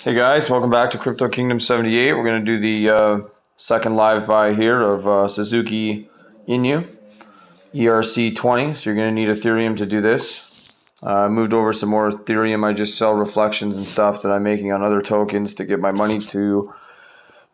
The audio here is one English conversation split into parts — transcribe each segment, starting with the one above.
Hey guys, welcome back to Crypto Kingdom 78. We're going to do the second live buy here of TSUZUKI INU ERC20. So you're going to need Ethereum to do this. I moved over some more Ethereum. I just sell reflections and stuff that I'm making on other tokens to get my money to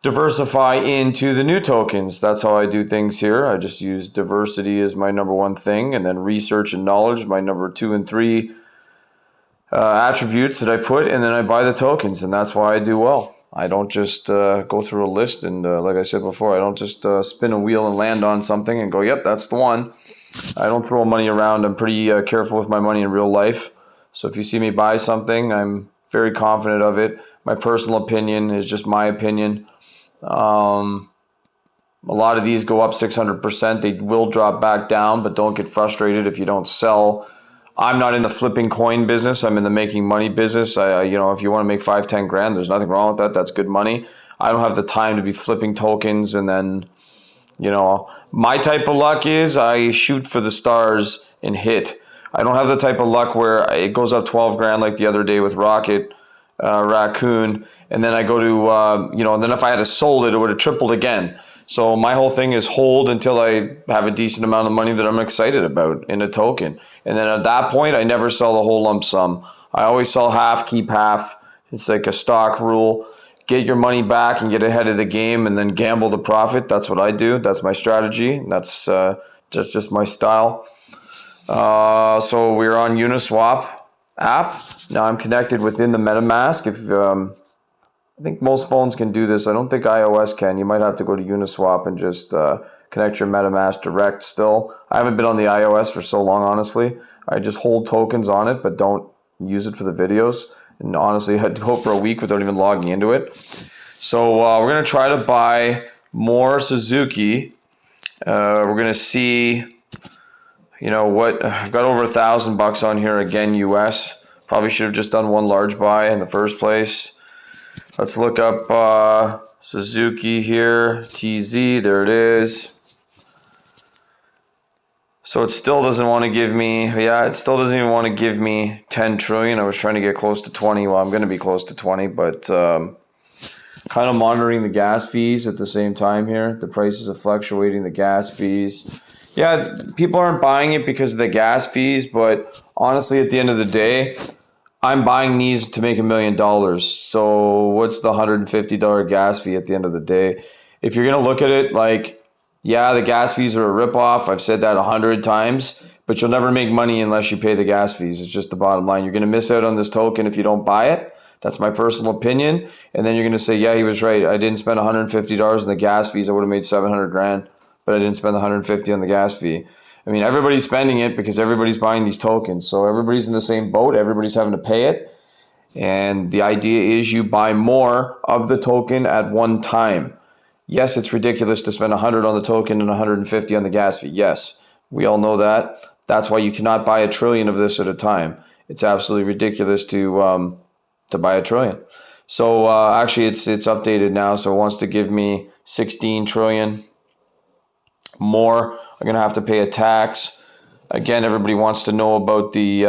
diversify into the new tokens. That's how I do things here. I just use diversity as my number one thing, and then research and knowledge, my number 2 and 3 attributes that I put, and then I buy the tokens, and that's why I do well. I don't just go through a list and like I said before, I don't just spin a wheel and land on something and go, yep, that's the one. I don't throw money around. I'm pretty careful with my money in real life. So if you see me buy something, I'm very confident of it. My personal opinion is just my opinion. A lot of these go up 600%. They will drop back down, but don't get frustrated if you don't sell. I'm not in the flipping coin business. I'm in the making money business. If you want to make 5-10 grand, there's nothing wrong with that. That's good money. I don't have the time to be flipping tokens. And then, my type of luck is I shoot for the stars and hit. I don't have the type of luck where it goes up 12 grand like the other day with Raccoon. And then I go to, and then if I had sold it, it would have tripled again. So my whole thing is hold until I have a decent amount of money that I'm excited about in a token. And then at that point, I never sell the whole lump sum. I always sell half, keep half. It's like a stock rule. Get your money back and get ahead of the game and then gamble the profit. That's what I do. That's my strategy. That's just my style. So we're on Uniswap app. Now I'm connected within the Metamask. I think most phones can do this. I don't think iOS can. You might have to go to Uniswap and just connect your MetaMask direct still. I haven't been on the iOS for so long, honestly. I just hold tokens on it, but don't use it for the videos. And honestly, I had to go for a week without even logging into it. So we're going to try to buy more Suzuki. We're going to see, what, I've got over $1,000 on here again, US. Probably should have just done one large buy in the first place. Let's look up Suzuki here, TZ, there it is. So it still doesn't want to give me, it still doesn't even want to give me 10 trillion. I was trying to get close to 20. Well, I'm going to be close to 20, but kind of monitoring the gas fees at the same time here. The prices are fluctuating, the gas fees. Yeah, people aren't buying it because of the gas fees, but honestly, at the end of the day, I'm buying these to make $1 million. So what's the $150 gas fee at the end of the day? If you're going to look at it like, yeah, the gas fees are a ripoff. I've said that 100 times, but you'll never make money unless you pay the gas fees. It's just the bottom line. You're going to miss out on this token if you don't buy it. That's my personal opinion. And then you're going to say, yeah, he was right. I didn't spend $150 on the gas fees. I would have made 700 grand, but I didn't spend 150 on the gas fee. I mean, everybody's spending it because everybody's buying these tokens. So everybody's in the same boat. Everybody's having to pay it. And the idea is you buy more of the token at one time. Yes, it's ridiculous to spend 100 on the token and 150 on the gas fee. Yes, we all know that. That's why you cannot buy 1 trillion of this at a time. It's absolutely ridiculous to buy 1 trillion. So actually, it's updated now. So it wants to give me 16 trillion more. I'm going to have to pay a tax. Again, everybody wants to know about the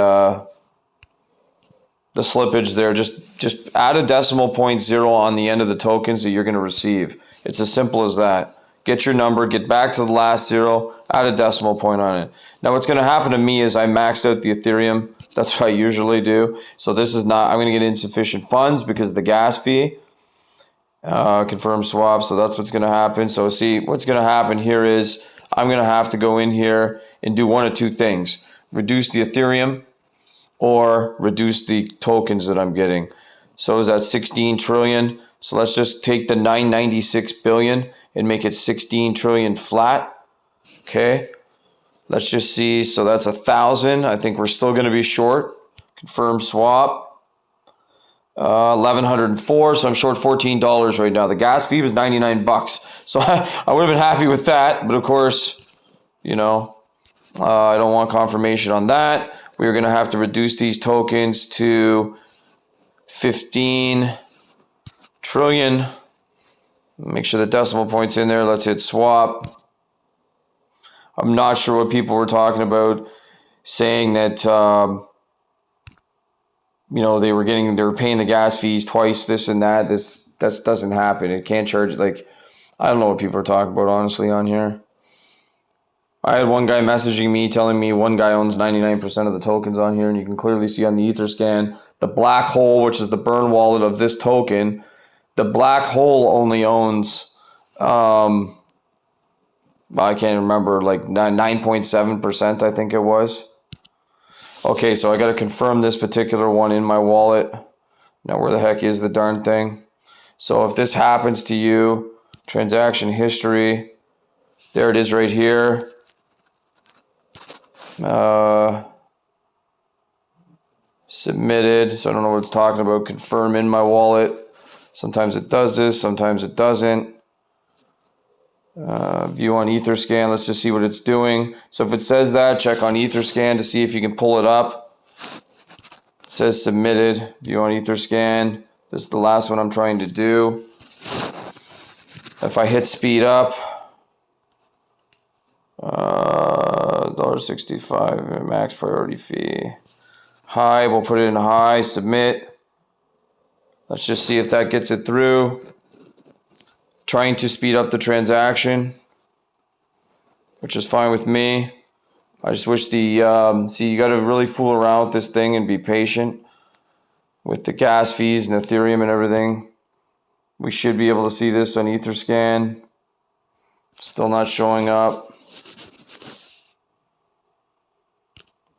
slippage there. Just add a decimal point 0 on the end of the tokens that you're going to receive. It's as simple as that. Get your number, get back to the last 0, add a decimal point on it. Now what's going to happen to me is I maxed out the Ethereum. That's what I usually do. So this is not, I'm going to get insufficient funds because of the gas fee. Confirm swap, so that's what's going to happen. So see, what's going to happen here is I'm going to have to go in here and do one of two things. Reduce the Ethereum or reduce the tokens that I'm getting. So is that 16 trillion? So let's just take the 996 billion and make it 16 trillion flat. Okay. Let's just see. So that's 1,000. I think we're still going to be short. Confirm swap. 1,104. So I'm short $14 right now. The gas fee was $99. So I would have been happy with that. But of course, I don't want confirmation on that. We're going to have to reduce these tokens to 15 trillion. Make sure the decimal point's in there. Let's hit swap. I'm not sure what people were talking about, saying that you know, they were paying the gas fees twice, this and that. That doesn't happen. It can't charge, like, I don't know what people are talking about, honestly, on here. I had one guy messaging me telling me one guy owns 99% of the tokens on here, and you can clearly see on the Etherscan the black hole, which is the burn wallet of this token. The black hole only owns, I can't remember, like 9.7%, I think it was. Okay, so I got to confirm this particular one in my wallet. Now, where the heck is the darn thing? So if this happens to you, transaction history, there it is right here. Submitted, so I don't know what it's talking about. Confirm in my wallet. Sometimes it does this, sometimes it doesn't. View on Etherscan, let's just see what it's doing. So if it says that, check on Etherscan to see if you can pull it up. It says submitted, view on Etherscan. This is the last one I'm trying to do. If I hit speed up, $1.65 max priority fee. High, we'll put it in high, submit. Let's just see if that gets it through. Trying to speed up the transaction, which is fine with me. I just wish the, see, you got to really fool around with this thing and be patient with the gas fees and Ethereum and everything. We should be able to see this on Etherscan. Still not showing up.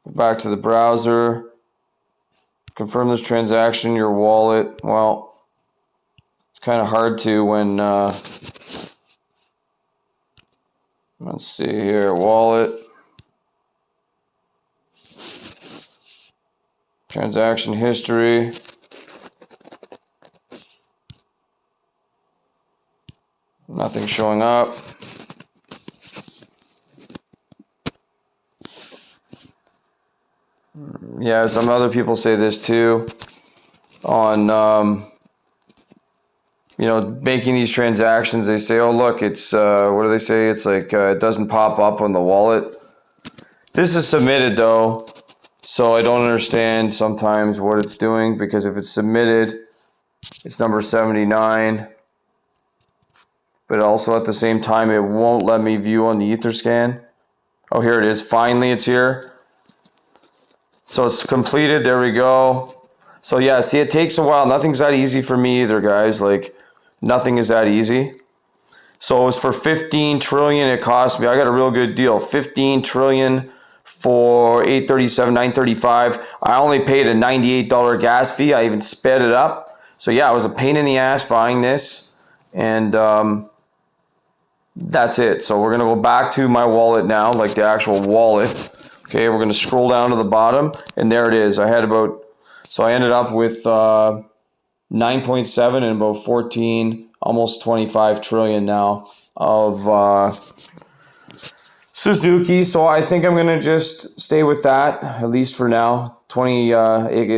Back to the browser. Confirm this transaction in your wallet. Well, it's kind of hard to when, let's see here, wallet. Transaction history. Nothing showing up. Yeah, some other people say this too on, you know, making these transactions. They say, oh, look, it's, what do they say? It's like, it doesn't pop up on the wallet. This is submitted though, so I don't understand sometimes what it's doing, because if it's submitted, it's number 79. But also at the same time, it won't let me view on the Etherscan. Oh, here it is. Finally, it's here. So it's completed. There we go. So yeah, see, it takes a while. Nothing's that easy for me either, guys. Like, nothing is that easy. So it was for 15 trillion. It cost me. I got a real good deal. 15 trillion for 837, 935. I only paid a $98 gas fee. I even sped it up. So yeah, it was a pain in the ass buying this, and that's it. So we're gonna go back to my wallet now, like the actual wallet. Okay, we're gonna scroll down to the bottom, and there it is. I had about, so I ended up with 9.7 and about 14, almost 25 trillion now of Suzuki. So I think I'm gonna just stay with that, at least for now. 20,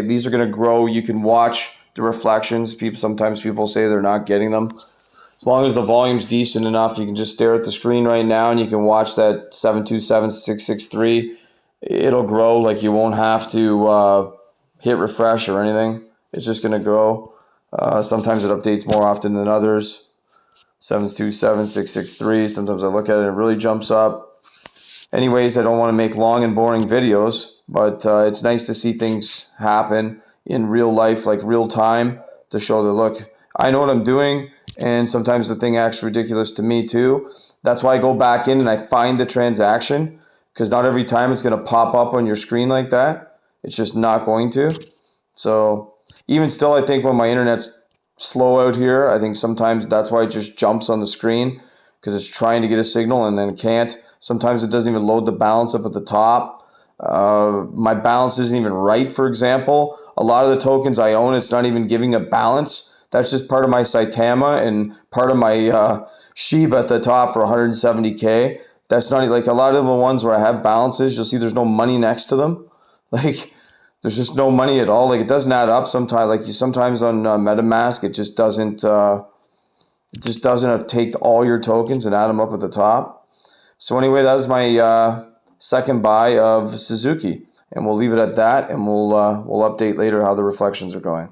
these are gonna grow. You can watch the reflections. Sometimes people say they're not getting them. As long as the volume's decent enough, you can just stare at the screen right now and you can watch that 727,663. It'll grow. Like, you won't have to hit refresh or anything. It's just going to grow. Sometimes it updates more often than others. 727,663. Sometimes I look at it and it really jumps up. Anyways, I don't want to make long and boring videos, but it's nice to see things happen in real life, like real time, to show that, look, I know what I'm doing. And sometimes the thing acts ridiculous to me too. That's why I go back in and I find the transaction, because not every time it's going to pop up on your screen like that. It's just not going to. So even still, I think when my internet's slow out here, I think sometimes that's why it just jumps on the screen, because it's trying to get a signal and then can't. Sometimes it doesn't even load the balance up at the top. My balance isn't even right, for example. A lot of the tokens I own, it's not even giving a balance. That's just part of my Saitama and part of my Shiba at the top for 170K. That's not, like, a lot of the ones where I have balances, you'll see there's no money next to them. Like, there's just no money at all. Like, it doesn't add up sometimes. Like, sometimes on Metamask, it just doesn't take all your tokens and add them up at the top. So anyway, that was my second buy of Suzuki. And we'll leave it at that, and we'll update later how the reflections are going.